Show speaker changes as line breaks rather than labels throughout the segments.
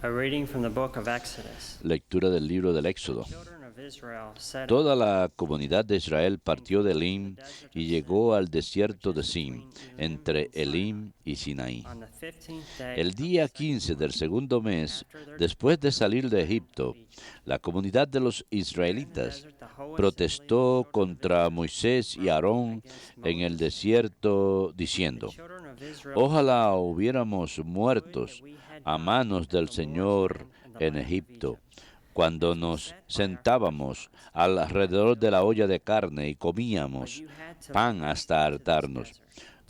A reading from the book of Exodus.
Lectura del libro del Éxodo.
Children of Israel set
Toda la comunidad de Israel partió de Elim y llegó al desierto de Sin, entre Elim y Sinaí.
on the 15th day
El día 15 del segundo mes, después de salir de Egipto, la comunidad de los israelitas protestó contra Moisés y Aarón en el desierto diciendo:
children of Israel
Ojalá hubiéramos muertos a manos del Señor en Egipto, cuando nos sentábamos alrededor de la olla de carne y comíamos pan hasta hartarnos.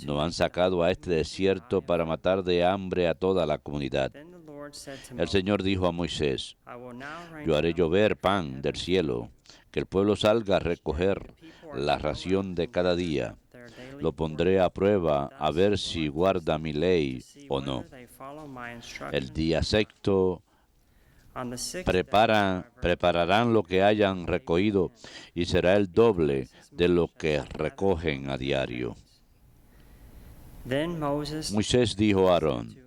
Nos han sacado a este desierto para matar de hambre a toda la comunidad.
Then the Lord said to
El
Moses,
Señor dijo a Moisés:
I will now rain
Yo haré
down
llover pan del cielo, que el pueblo salga a recoger la ración de cada día.
their daily
Lo pondré a prueba a ver si guarda mi ley
see
o no.
whether they follow my instructions.
El día sexto
On the 6th day,
prepararán lo que hayan recogido y será el doble de lo que recogen a diario.
then Moses
Moisés dijo a Aarón:
to Aaron,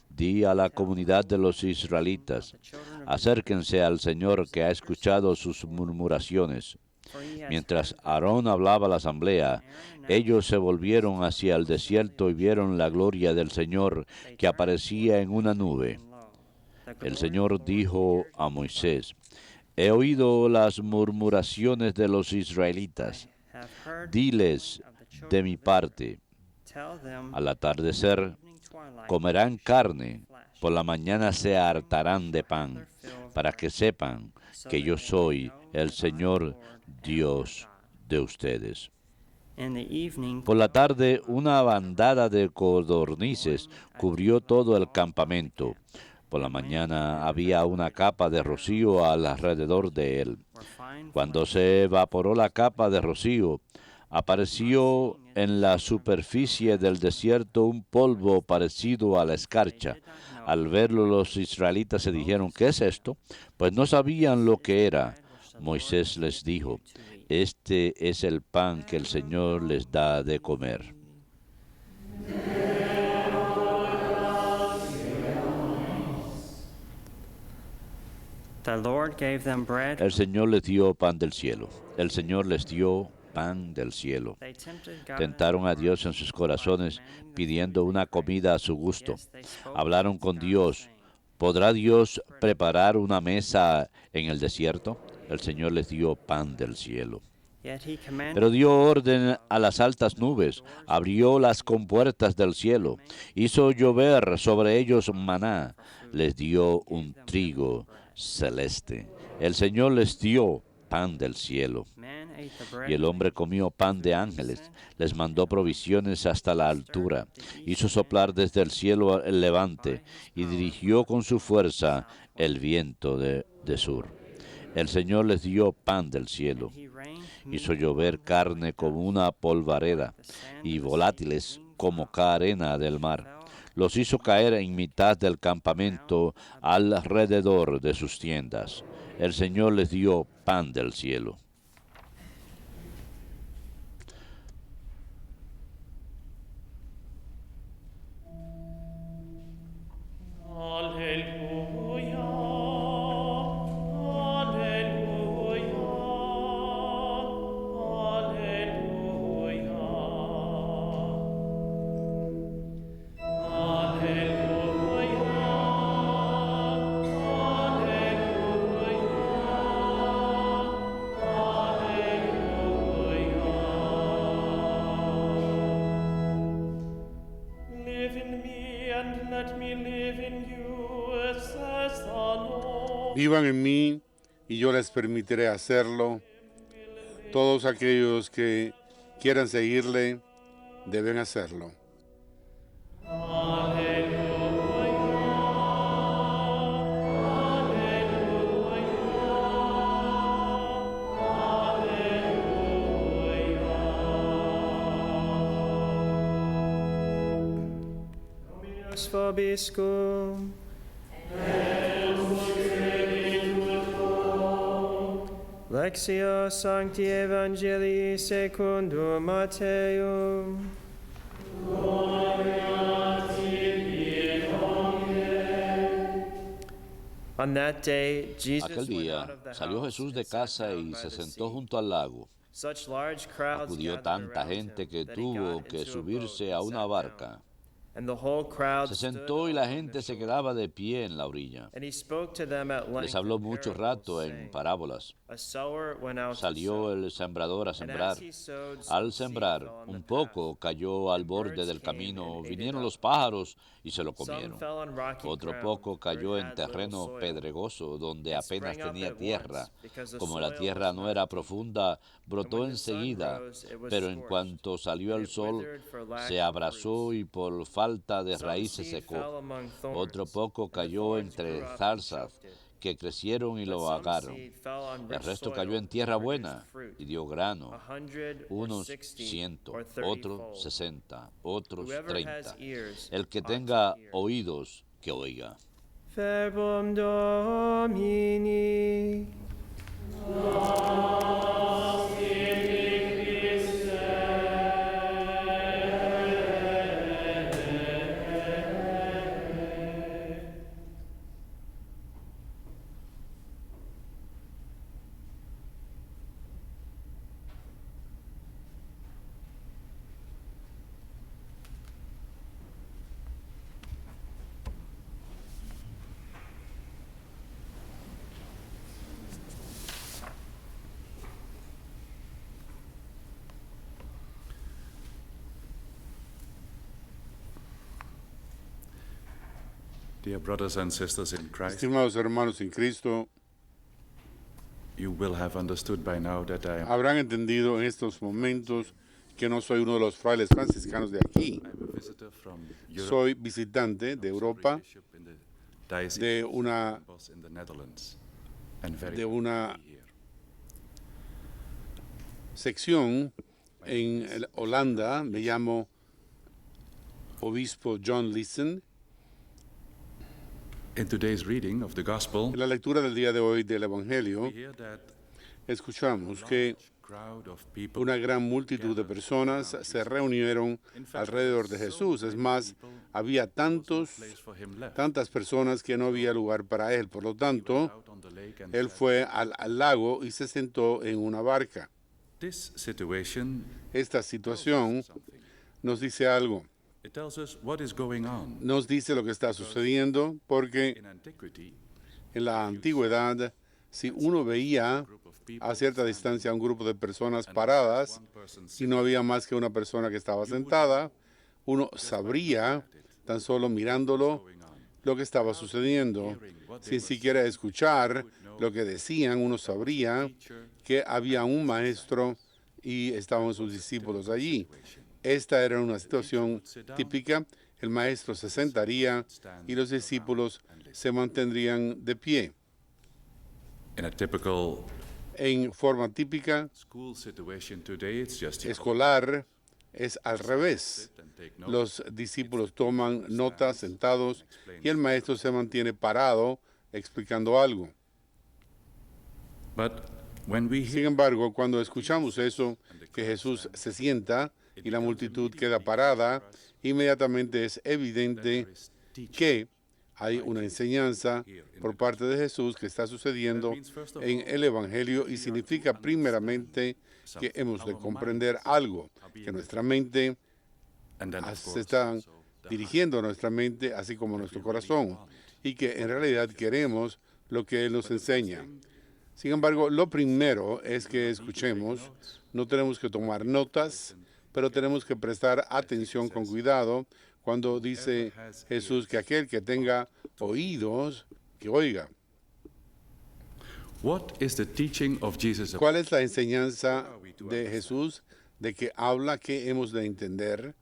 Di a la comunidad de los israelitas: acérquense al Señor, que ha escuchado sus murmuraciones.
for he has
Mientras Aarón hablaba a la asamblea, ellos se volvieron hacia el desierto y vieron la gloria del Señor que aparecía en una nube.
and lo, the
El
glory
Señor dijo a Moisés: He oído las murmuraciones de los israelitas.
have heard
Diles
of the children
de mi parte:
tell them
al atardecer
evening twilight
comerán carne, por la mañana se hartarán de pan, para que sepan que yo soy el Señor Dios de ustedes.
in the evening
Por la tarde, una bandada de codornices cubrió todo el campamento. Por la mañana había una capa de rocío alrededor de él.
were fine
Cuando se evaporó la capa de rocío, apareció en la superficie del desierto un polvo parecido a la escarcha. Al verlo, los israelitas se dijeron: ¿Qué es esto? Pues no sabían lo que era. Moisés les dijo: Este es el pan que el Señor les da de comer.
the Lord gave them bread.
El Señor les dio pan del cielo. El Señor les dio pan del cielo.
They tempted God
Tentaron a Dios en sus corazones, pidiendo una comida a su gusto. Hablaron con Dios: ¿Podrá Dios preparar una mesa en el desierto? El Señor les dio pan del cielo.
yet he commanded
Pero dio orden a las altas nubes, abrió las compuertas del cielo, hizo llover sobre ellos maná, les dio un trigo celeste. El Señor les dio pan del cielo.
man ate the bread
Y el hombre comió pan de ángeles, les mandó provisiones hasta la altura, hizo soplar desde el cielo el levante y dirigió con su fuerza el viento de sur. El Señor les dio pan del cielo,
he rained
hizo llover carne como una polvareda y volátiles como arena del mar. Los hizo caer en mitad del campamento alrededor de sus tiendas. El Señor les dio pan del cielo.
Alleluia, alleluia, alleluia. Live in me and let me live in you, says the Lord.
Vivan en mí y yo les permitiré hacerlo. Todos aquellos que quieran seguirle deben hacerlo.
Dominus vobiscum. Lectio Sancti Evangelii secundum Matteum. On that day, Jesus
Aquel
went out
día
of the
salió
house
Jesús de
and sat
casa
down
y
by
se
the
sentó
sea.
junto al lago.
Such large crowds
Acudió
gathered
tanta
around
gente
him
que
that he
tuvo
got
que
into a boat
subirse
and
a una
sat down.
barca.
And the whole crowd
Se
stood
sentó y la
along
gente
the
se
shore.
quedaba de pie en la orilla.
And he spoke to them at
Les
length
habló
in
mucho
parables,
rato en
saying,
parábolas.
A sower went out to
Salió
sow.
el sembrador a
And
sembrar.
as he sowed,
Al
some seed
sembrar,
fell on the
un
path.
poco cayó al
and
borde
birds
del
came
camino.
and ate it
Vinieron
up.
los pájaros y se lo
Some
comieron.
fell on rocky
Otro
ground,
poco
where
cayó
it
en
had little
terreno
soil.
pedregoso donde
It
apenas
sprang up
tenía
at
tierra.
once, because the
Como la
soil
tierra
was
no
not
era
deep.
profunda, brotó
when the sun
enseguida,
rose, it was
pero en
scorched,
cuanto salió
and
el
it
sol,
withered for lack
se
of
abrazó
fruits.
y por falta de
Some
raíces
seed
secó.
fell among
Otro
thorns,
poco
and the
cayó
thorns
entre
grew up and
zarzas
choked it.
que crecieron y
But
lo
some
ahogaron.
seed fell on
El
rich
resto
soil
cayó en
and
tierra
produced
buena
fruit,
y dio grano,
100 or
unos
60
ciento,
or 30
otros
fold.
60, otros
Whoever has
30.
ears
El que
ought to
tenga
hear.
oídos, que oiga.
Verbum Domini.
Dear brothers and sisters in Christ,
Estimados hermanos en Cristo,
you will have understood by now that I am
habrán entendido en estos momentos que no soy uno de los frailes franciscanos de aquí.
a visitor from Europe,
Soy visitante de Europa,
bishop in the diocese
de
of
una,
Stellenbosch in the Netherlands, and very
de
happy
una
to be here.
sección en Holanda. Me llamo Obispo John Leeson.
In today's reading of the Gospel,
En la lectura del día de hoy del
we
Evangelio,
hear that
escuchamos que
crowd of people
una gran multitud de personas se reunieron alrededor de Jesús. Es más, había
place for him left.
tantas personas que no había lugar para él. Por lo tanto,
Out on the lake and
él fue al lago y se sentó en una barca.
this situation,
Esta situación nos dice algo.
it tells us what is going on.
Nos dice lo que está sucediendo, porque
In antiquity,
en la antigüedad, si uno veía a cierta distancia a un grupo de personas paradas
one person
y no había más que una persona que estaba sentada, uno sabría, tan solo mirándolo, lo que estaba sucediendo. Sin siquiera escuchar lo que decían, uno sabría que había un maestro y estaban sus discípulos allí. Esta era una situación típica. El maestro se sentaría y los discípulos se mantendrían de pie.
in a typical
En forma típica
school situation today, it's just
escolar es al revés.
and take notes.
Los discípulos toman notas sentados y el maestro se mantiene parado explicando algo.
But when we
Sin
hear
embargo, cuando escuchamos eso, que Jesús se sienta y la multitud queda parada, inmediatamente es evidente que hay una enseñanza por parte de Jesús que está sucediendo en el Evangelio y significa primeramente que hemos de comprender algo, que nuestra mente
and then of
se
course
está
also the
dirigiendo nuestra mente, así como nuestro corazón, y que en realidad queremos lo que Él nos enseña. Sin embargo, lo primero es que escuchemos, no tenemos que tomar notas, pero tenemos que prestar atención con cuidado cuando dice Jesús que aquel que tenga oídos, que oiga.
what is the teaching of Jesus
¿Cuál es la enseñanza de Jesús de que habla que hemos de entender?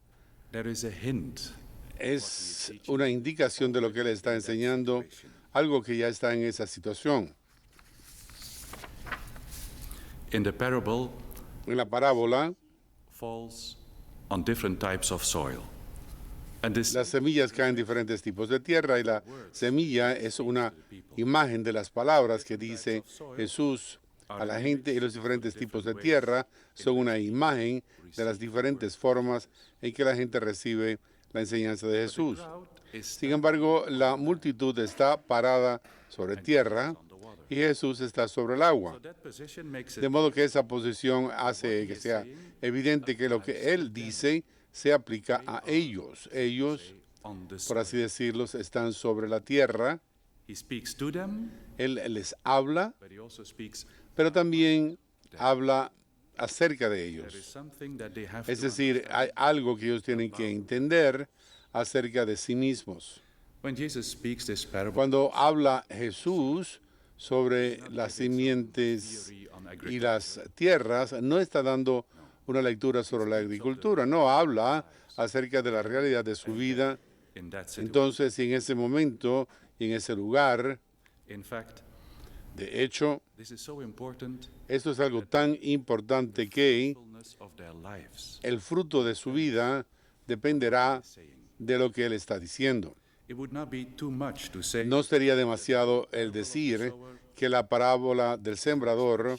There is a hint
Es una indicación de lo que Él está enseñando, algo que ya está en esa situación.
in the parable
En la parábola,
falls on different types of soil. And this
las semillas caen en diferentes tipos de tierra y la semilla es una imagen de las palabras que dice Jesús a la gente, y los diferentes tipos de tierra son una imagen de las diferentes formas en que la gente recibe la enseñanza de Jesús.
Crowd is
Sin embargo, la multitud está parada sobre tierra y Jesús está sobre el agua.
so that position makes
De
it
modo que esa posición hace que sea evidente que lo que Él dice se aplica a ellos. Ellos,
on the
por
soil.
así decirlo, están sobre la tierra.
He speaks to them,
Él les habla,
but he also speaks.
pero también habla acerca de
There
ellos.
is something that they have
Es
to
decir, hay algo que ellos tienen que entender acerca de sí mismos.
When Jesus speaks this parable,
Cuando habla Jesús sobre las simientes
theory on
y
agriculture,
las tierras, no está dando una lectura sobre la agricultura, no habla acerca de la realidad de su vida.
in that situation.
Entonces, si en ese momento y en ese lugar,
In fact,
de hecho,
this is so important
esto es algo tan importante que
fullness of their lives.
el fruto de su vida dependerá
Saying
de lo que él está diciendo.
it would not be too much to say
No sería demasiado el decir que la parábola del sembrador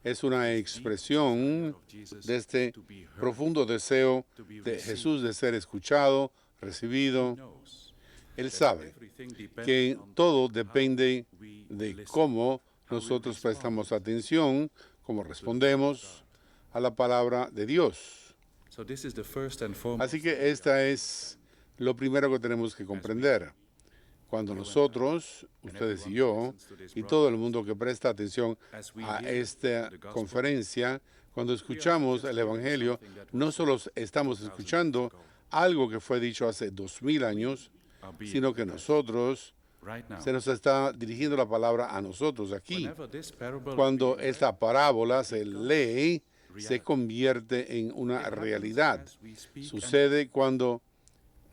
es una expresión de este profundo deseo de Jesús de ser escuchado, recibido.
knows
Él sabe
everything depends
que
on
todo depende de cómo nosotros prestamos atención, cómo respondemos a la palabra de Dios.
so this is the first and foremost
Así que esta es lo primero que tenemos que comprender. Cuando nosotros, ustedes y yo, y todo el mundo que presta atención a esta conferencia, cuando escuchamos el Evangelio, no solo estamos escuchando algo que fue dicho hace 2000 años, sino que nosotros,
right now.
se nos está dirigiendo la palabra a nosotros aquí.
Whenever this parable
Cuando esta parábola se lee, se convierte en una realidad. Sucede cuando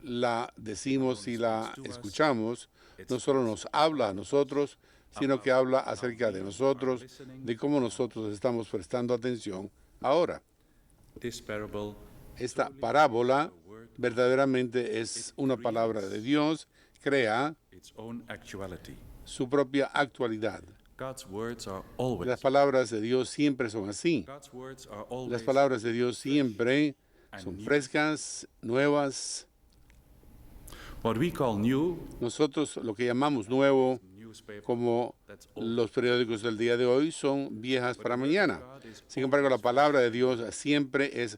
la decimos y la escuchamos, no solo nos habla a nosotros, sino que habla acerca de nosotros, de cómo nosotros estamos prestando atención ahora.
this parable
Esta parábola verdaderamente es una palabra de Dios, crea
its own actuality.
su propia actualidad.
God's words are always
Las palabras de Dios siempre son así.
God's words are always
Las palabras de Dios siempre son frescas, nuevas.
what we call new
Nosotros lo que llamamos nuevo,
newspaper.
como
That's old.
los periódicos del día de hoy, son viejas para mañana. Sin embargo, la palabra de Dios siempre es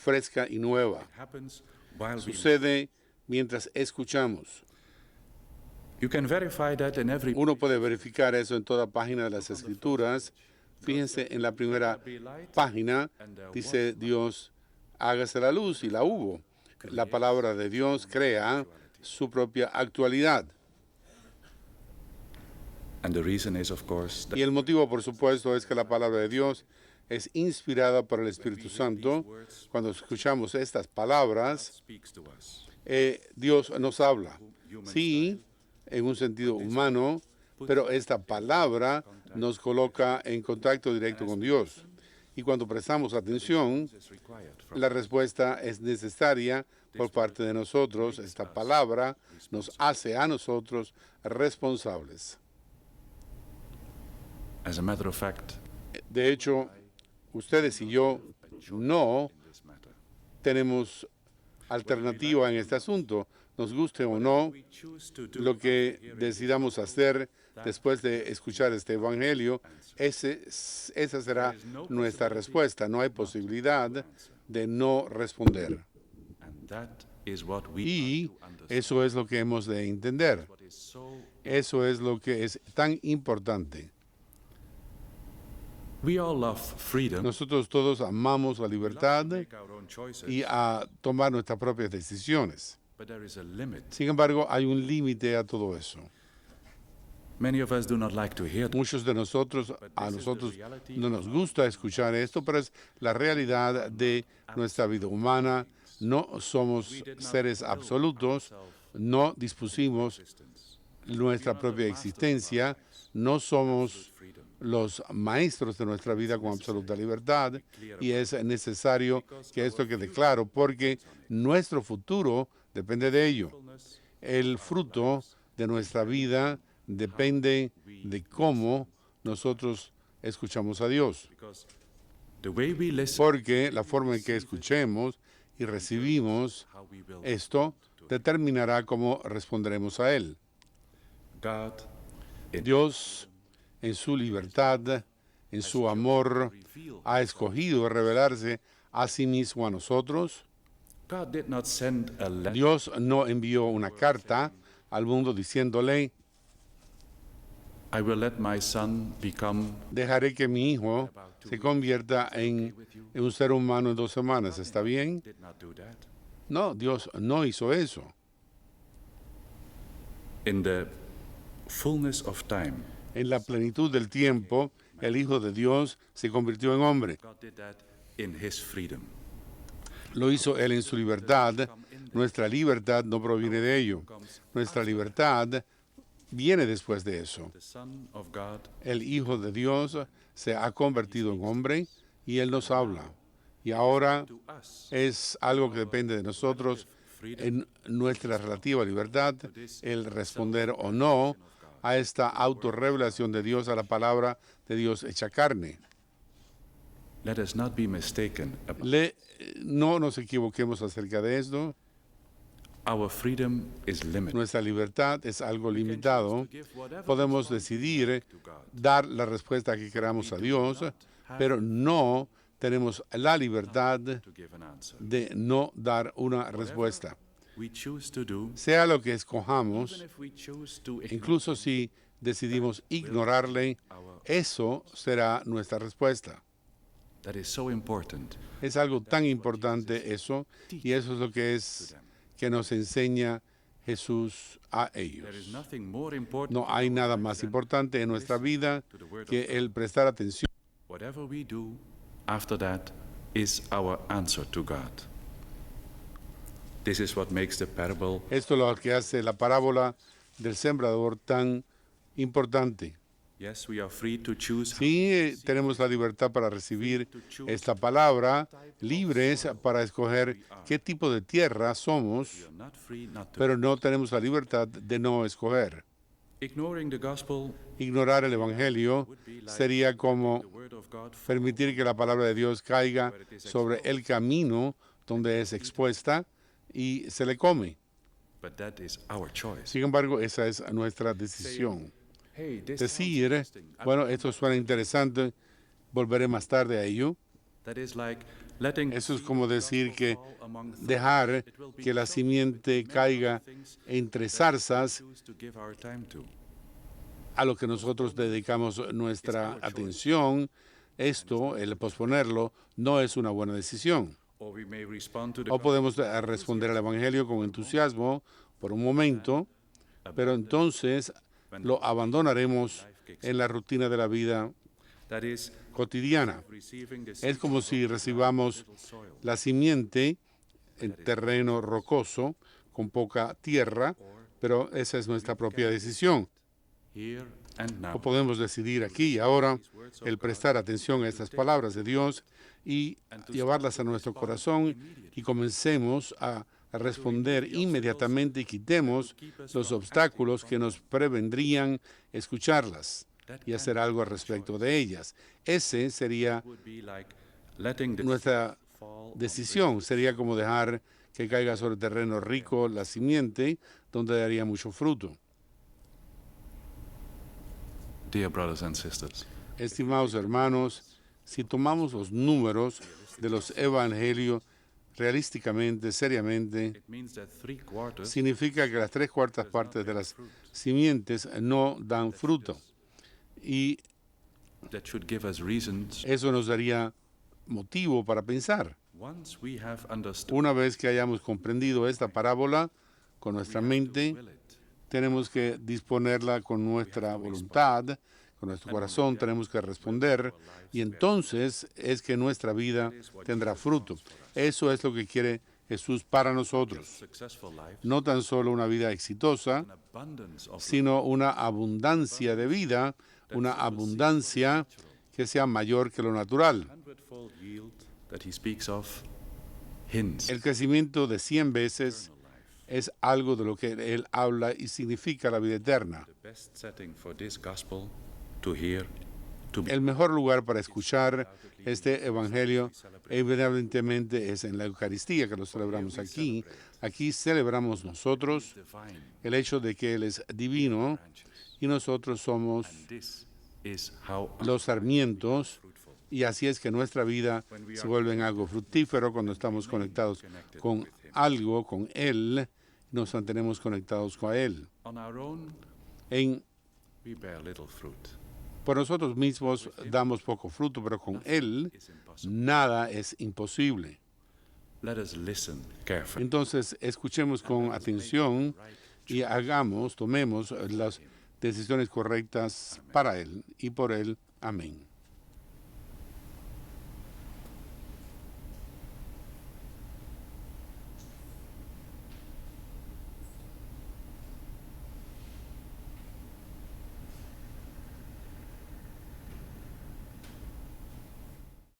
fresca y nueva.
Happens while we
Sucede mientras escuchamos.
you can verify that in every
Uno puede verificar eso en toda página de las Escrituras. Fíjense en la primera página, dice Dios, hágase la luz y la hubo. La palabra de Dios crea su propia actualidad.
and the reason is of course that
Y el motivo, por supuesto, es que la palabra de Dios es inspirada por el Espíritu Santo. Cuando escuchamos estas palabras,
speaks to us.
Dios nos habla. Sí, en un sentido humano, pero esta palabra nos coloca en contacto directo con Dios. Y cuando prestamos atención,
It's required from
la respuesta es necesaria por parte de nosotros. Esta palabra nos hace a nosotros responsables.
as a matter of fact
De hecho, ustedes y yo no
in this matter.
tenemos alternativa en este asunto. Nos guste o no,
We choose to do
lo que decidamos hacer después de escuchar este Evangelio, esa será nuestra respuesta. No hay posibilidad de no responder.
and that is what we
Y
are to understand.
eso es lo que hemos de entender.
What is so
Eso es lo que es tan importante.
we all love freedom.
Nosotros todos amamos la libertad
Make our own choices,
y a tomar nuestras propias decisiones.
but there is a limit.
Sin embargo, hay un límite a todo eso.
Many of us do not like to hear that.
Muchos de nosotros, a nosotros no nos gusta escuchar esto, pero es la realidad de nuestra vida humana. No somos seres absolutos, no dispusimos nuestra propia existencia, no somos los maestros de nuestra vida con absoluta libertad y es necesario que esto quede claro porque nuestro futuro depende de ello. El fruto de nuestra vida depende de cómo nosotros escuchamos a Dios.
Because the way we listen
Porque la forma en que escuchemos y recibimos esto, determinará cómo responderemos a Él.
God, in
Dios, en su libertad, en su amor, ha escogido revelarse a sí mismo a nosotros.
God did not send a letter.
Dios no envió una carta al mundo diciéndole,
I will let my son become.
dejaré que mi hijo se convierta en un ser humano en 2 semanas. ¿Está bien?
Did not do that.
No, Dios no hizo eso.
In the fullness of time,
En la plenitud del tiempo, el Hijo de Dios se convirtió en hombre.
God did that in his freedom.
Lo hizo Él en su libertad. Nuestra libertad no proviene de ello. Nuestra libertad viene después de eso.
The Son of God
El Hijo de Dios se ha convertido en hombre y Él nos habla. Y ahora
to us
es algo que depende de nosotros en nuestra relativa libertad, el responder o no a esta autorrevelación de Dios, a la palabra de Dios hecha carne.
let us not be mistaken about
No nos equivoquemos acerca de esto.
our freedom is limited.
Nuestra libertad es algo limitado. Podemos decidir dar la respuesta que queramos a Dios, pero no tenemos la libertad
To give an answer.
de no dar una respuesta.
We choose to do,
Sea lo que escojamos,
even if we choose to ignore,
incluso si decidimos ignorarle, eso será nuestra respuesta.
that is so important.
Es algo tan importante eso, y eso es lo que nos enseña Jesús a
There is
ellos.
nothing more important.
No hay nada más importante en nuestra vida que el prestar atención.
Whatever we do after that is our answer to God. This is what makes the parable
Esto es lo que hace la parábola del sembrador tan importante.
yes, we are free to choose.
Sí, tenemos la libertad para recibir esta palabra, libres para escoger qué tipo de tierra somos,
We are not free not to.
pero no tenemos la libertad de no escoger.
Ignoring the gospel,
Ignorar el Evangelio sería como
the word of God,
permitir que la palabra de Dios caiga sobre el camino donde es expuesta y se le come.
but that is our choice.
Sin embargo, esa es nuestra decisión.
Hey, this sounds
Decir,
interesting.
bueno, esto suena interesante, volveré más tarde a ello.
That is like letting
Eso es
seed
como
of the
decir
gospel
que
fall among thorns.
dejar
It will be
que la
so
simiente
many
caiga
other things
entre
that
zarzas
we choose to give our time to.
a lo que nosotros dedicamos nuestra atención. Esto, el posponerlo, no es una buena decisión.
Or we may respond to the
O podemos responder al Evangelio con entusiasmo por un momento, pero entonces lo abandonaremos en la rutina de la vida
that is
cotidiana.
receiving the
Es
seed
como si recibamos la simiente en terreno rocoso, con poca tierra, pero esa es nuestra propia decisión.
here and now.
O podemos decidir aquí y ahora el prestar atención a estas palabras de Dios y llevarlas a nuestro corazón y comencemos a responder inmediatamente y quitemos los obstáculos que nos prevendrían escucharlas y hacer algo al respecto de ellas. Ese sería
Would be like letting the
nuestra
fall on
decisión. Sería como dejar que caiga sobre terreno rico la simiente, donde daría mucho fruto.
Dear brothers and sisters,
Estimados hermanos, si tomamos los números de los evangelios realísticamente, seriamente,
it means that 3/4
significa que las 3/4 partes de las simientes no dan fruto. Y
that should give us reasons.
eso nos daría motivo para pensar.
Once we have understood
Una vez que hayamos comprendido esta parábola con nuestra mente,
will it,
tenemos que disponerla con nuestra voluntad, con nuestro corazón, tenemos que responder y entonces es que nuestra vida tendrá fruto. Eso es lo que quiere Jesús para nosotros.
successful life,
No tan solo una vida exitosa,
an abundance of
sino una abundancia de vida, una abundancia que sea mayor que lo natural.
100-fold yield that he speaks of hints
El crecimiento de 100 veces es algo de lo que Él habla y significa la vida eterna.
the best setting for this gospel to hear,
El mejor lugar para escuchar este evangelio evidentemente es en la Eucaristía, que lo celebramos aquí. Aquí celebramos nosotros el hecho de que Él es divino y nosotros somos
This is how
los sarmientos, y así es que nuestra vida se vuelve en algo fructífero cuando estamos conectados con algo, con Él, nos mantenemos conectados con Él.
on our own we bear little fruit.
Por nosotros mismos damos poco fruto, pero con Él nada es imposible.
Let us listen carefully.
Entonces, escuchemos con atención y tomemos las decisiones correctas para Él y por Él. Amén.